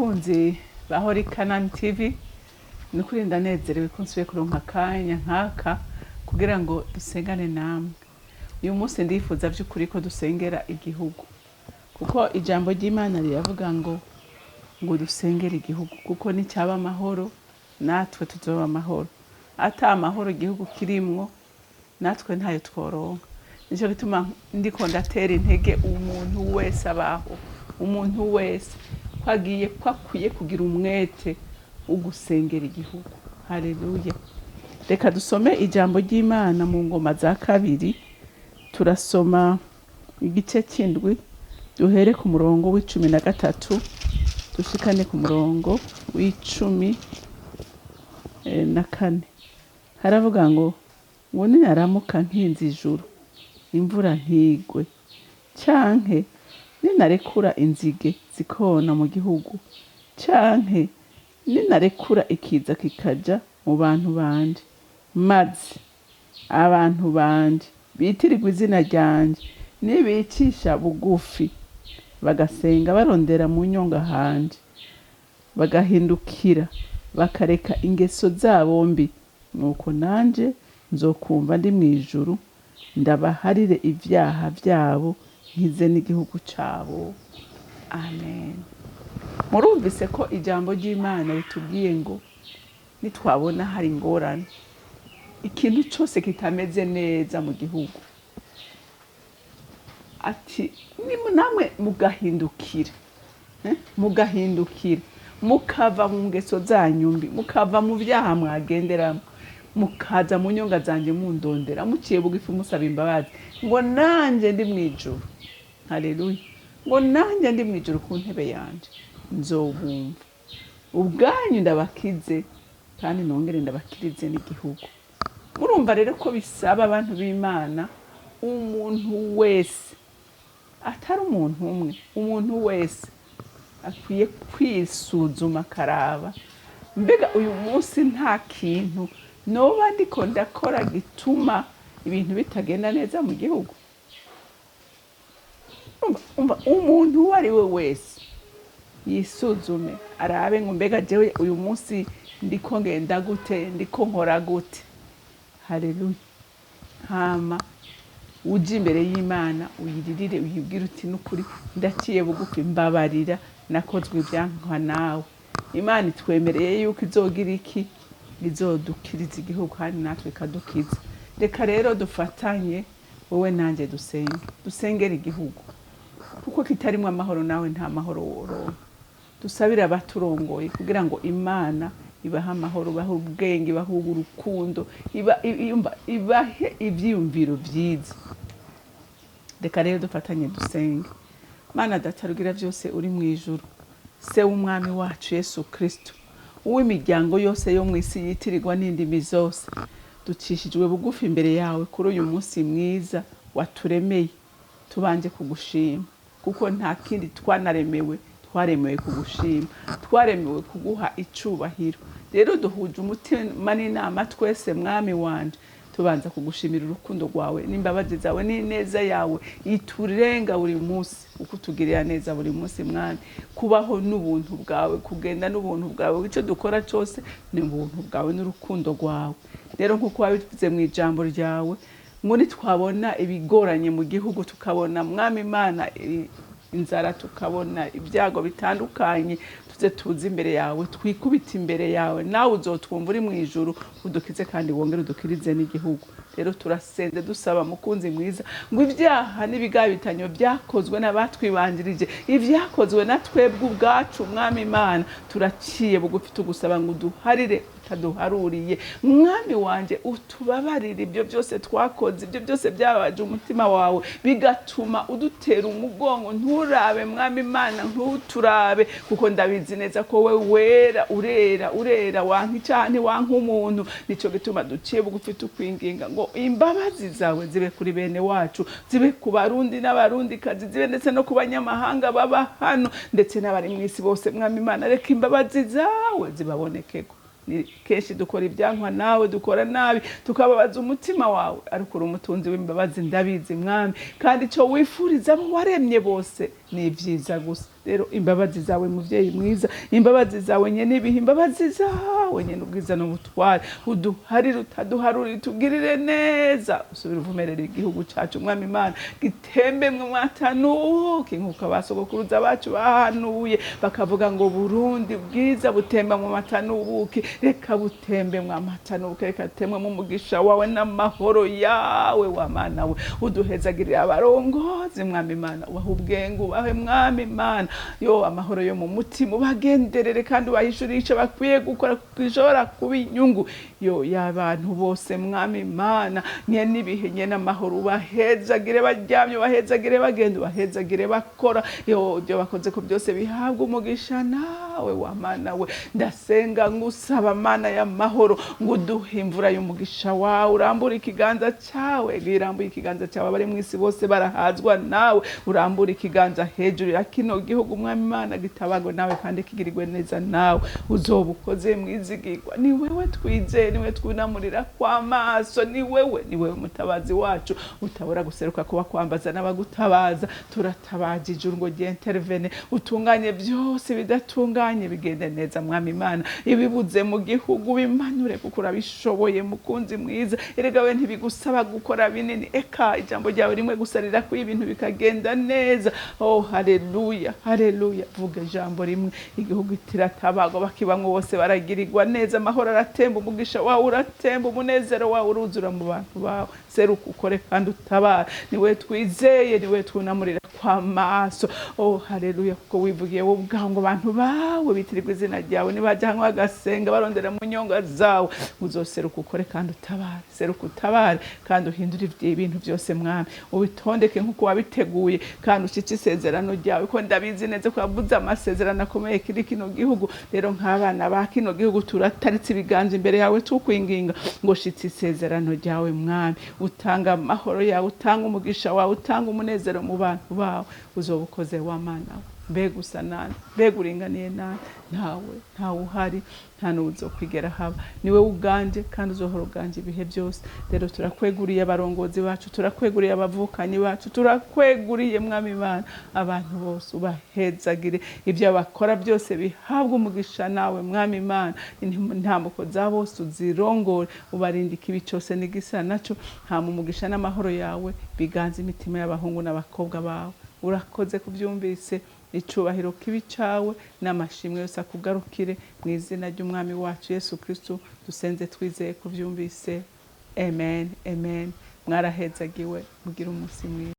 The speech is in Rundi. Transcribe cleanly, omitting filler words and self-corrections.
bakunzi ba Holy Canaan TV, nukuri ndanezerewe ko nsubiye kuronka akanya nkaka kugira ngo dusengane namwe. Uyu munsi ndifuza by'ukuri ko dusengera igihugu, kuko ijambo ry'Imana riravuga ngo dusengere igihugu, kuko nicyaba amahoro natwe tuzoba amahoro. Ata amahoro igihugu kirimwo natwe ntayo tworonka. Nico gituma ndiko ndatera intege umuntu wese abaho, umuntu wese kwakwiye kugira umwete wo gusengera igihugu. Haleluya. Reka dusome ijambo ry'Imana mu ngoma za kabiri. Turasoma igice c'indwi duhere ku murongo w'icumi na gatatu dushikane ku murongo w'icumi na kane. Haravuga ngo ninaramuka nkinze ijuru imvura ntigwe, canke ninarekura inzige zikona mu gihugu, canke ninarekura ikiza kikaja mu bantu banje, maze abantu banje bitirirwa izina ryanje nibicisha bugufi bagasenga barondera mu nyonga hanje, bagahindukira bakareka ingeso zabo mbi, nuko nanje nzokumva ndi mw'ijuru ndabaharire ivyaha vyabo nkize n'igihugu cabo. Amen. Murumvise ko ijambo ry'Imana ritubwiye ngo nitwabona hari ingorane, ikintu cyose kitameze neza mu gihugu, ati namwe mugahindukira, mugahindukira mukava mu ngeso zanyu mbi, mukava mu vyaha mwagenderamo, mukaza mu nyonga zanje mundondera muciye bugufi musaba imbabazi, ngo nanje ndi mwijuru. Haleluya. Ngo nanje ndi mwijuru ku ntebe yanje nzobumva, ubwanyu ndabakize kandi nongere ndabakirize n'igihugu. Murumva rero ko bisaba abantu b'Imana, umuntu wese, atari umuntu umwe, umuntu wese akwiye kwisuzuma akaraba, mbega uyu munsi nta kintu noba ndiko ndakora gituma ibintu bitagenda neza mu gihugu? Umuntu uwo ari we wese yisuzume arabe ngo mbega jewe uyu munsi ndiko ngenda gute, ndiko nkora gute. Haleluya. Hama uje imbere y'Imana uyiririre, uyibwire uti n'ukuri ndaciye bugufi, mbabarira nakozwe ibyankwa nawe. Imana itwemereye yuko izogira iki, izodukiriza igihugu kandi natwe ikadukiza. Reka rero dufatanye wowe nanje dusengera igihugu, kuko kitarimwe amahoro nawe nta mahoro woronka. Dusabire abaturongoye kugira ngo Imana ibahe amahoro, ibahe ubwenge, ibahe urukundo, ibahe ivyiyumviro vyiza. Reka rero dufatanye dusenge. Mana Data rugira vyose uri mwijuru, se w'umwami wacu Yesu Kristo, uw'imiryango yose yo mw'isi yitirirwa n'indimi zose, ducishijwe bugufi imbere yawe kuri uyu munsi mwiza waturemeye. Tubanje kugushima kuko nta kindi twanaremewe, twaremewe kugushima, twaremewe kuguha icubahiro. Rero duhuje umutima n'inama twese mwami wanje, tubanza kugushimira urukundo rwawe n'imbabazi zawe n'ineza yawe iturenga buri munsi, uko utugirira neza buri munsi mwami. Kubaho n'ubuntu bwawe, kugenda n'ubuntu bwawe, icyo dukora cyose ni ubuntu bwawe n'urukundo rwawe. Rero nk'uko wabivuze mu ijambo ryawe, muri twabona ibigoranye mu gihugu, tukabona mwami Imana inzara, tukabona ibyago bitandukanye, tuze tuzi imbere yawe, twikubita imbere yawe, nawe uzotwumva uri mwijuru, udukize kandi wongere udukirize n'igihugu. Rero turasenze dusaba mukunzi mwiza ngo ibyaha n'ibigabitanyo byakozwe n'abatwibanjirije, ivyakozwe na twebwe ubwacu mwami Imana, turaciye bugufi tugusaba ngo uduharire utaduharuriye. Mwami wanje utubabarire ibyo byose twakoze, ibyo byose byabaje umutima wawe bigatuma udutera umugongo, nturabe mwami Imana, ntuturabe, kuko ndabizi neza ko we wera, urera wanka icyaha ntiwanka umuntu. Nico gituma duciye bugufi tukwinginga ngo imbabazi zawe zibe kuri bene wacu, zibe ku Barundi n'Abarundikazi, zibe ndetse no ku banyamahanga baba hano ndetse n'abari mw'isi bose mwami Imana. Reka imbabazi zawe zibabonekeko. Kenshi dukora ibyankwa nawe, dukora nabi, tukababaza umutima wawe, ariko uri umutunzi w'imbabazi ndabizi mwami, kandi icyo wifuriza abo waremye bose ni ibyiza gusa. rero imbabazi zawe muvyeyi mwiza, imbabazi zawe nyene ibihe, imbabazi zawe nyene ubwiza n'ubutware, uduharire utaduharure, tugirire neza, usubire uvumerera igihugu cacu mwami Imana, gitembe mwe mwatanuke nk'uko abasogokuruza bacu bahanuye bakavuga ngo Burundi bwiza butemba mu matanubuki, reka butembe mwa matanubuke, reka temwe mu mugisha wawe n'amahoro yawe wa Mana we, uduhezagirira abarongozi mwami Imana, ubahe ubwenge, ubahe mwami Imana, yo amahoro yo mu mutima ubagenderere kandi ubahishurire ico bakwiye gukora gishobora kuba inyungu yo y'abantu bose mwami Imana, nyene ibihe nyene amahoro ubahezagire baryamye, ubahezagire bagenda, ubahezagire bakora, yo ibyo bakoze ko byose bihabwa umugisha nawe wa Mana we, ndasenga ngusaba Mana y'amahoro ngo uduhe imvura y'umugisha wawe, urambura ikiganza cyawe, girambuye ikiganza cyawe bari mu isi bose barahazwa nawe, urambura ikiganza hejuru ya kino gihugu mwami Imana, gitabagwe nawe kandi kigirirwe neza nawe, uzoba ukoze mwizigirwa, ni wewe twizeye, ni wewe twunamurira kwa maso, ni wewe mutabazi wacu, utabura guseruka kuba kwambaza n'abagutabaza, turatabaje ijuru ngo intervene, utunganye byose bidatunganye bigende neza mwami Imana, ibibuze mu gihugu bimanure kuko urabishoboye mukunzi mwiza, erega we ntibigusaba gukora binini, eka ijambo ryawe rimwe gusarira ko ibintu bikagenda neza. Oh haleluya, haleluya, vuga ijambo rimwe igihugu itiratabagwa, bakibamwe bose baragirirwa neza, amahoro aratemba, umugisha wawe uratemba, umunezero wawe uruzura mu bantu bawe, seruka ukore kandi utabara, niwe twizeye, niwe twunamurira kwa maso. Oh haleluya, kuko wivugiye wowe ubwawe ngo abantu bawe bitirirwa izina ryawe, nibajya hamwe bagasenga barondera mu nyonga zawe, uzoseruka ukore kandi utabare, seruka utabare kandi uhindure ibintu byose mwami, ubitondeke nk'uko wabiteguye kandi ushitse isezerano ryawe, ko ndabizi neza ko yavuze amasezerano akomeye kiri kino gihugu. Rero nk'abana ba kino gihugu turataritse ibiganza imbere yawe tukwinginga ngo shitse isezerano ryawe mwami, utanga amahoro yawe, utanga umugisha wawe, utanga umunezero mu bantu bawe, uzoba ukoze wa Mana we, mbega usa nani, mbega uringaniye nani, ntawe uhari, nta n'uzo kwigera haba, niwe uganje kandi uzohora uganje ibihe byose. Rero turakweguriye abarongozi bacu, turakweguriye abavukanyi bacu, turakweguriye mwami Imana, abantu bose ubahezagire, ibyo bakora byose bihabwa umugisha nawe mwami Imana, intambuko za bose uzirongore, ubarindike ibi cyose n'igisa naco, nta umugisha n'amahoro yawe biganze imitima y'abahungu n'abakobwa bawe. Urakoze kubyumvise, icubahiro kibi cawe n'amashimwe yose akugarukire mu izina ry'umwami wacu Yesu Kristo dusenze twizeye kubyumvise, amen, amen. Mwarahezagiwe, mugira umunsi mwiza.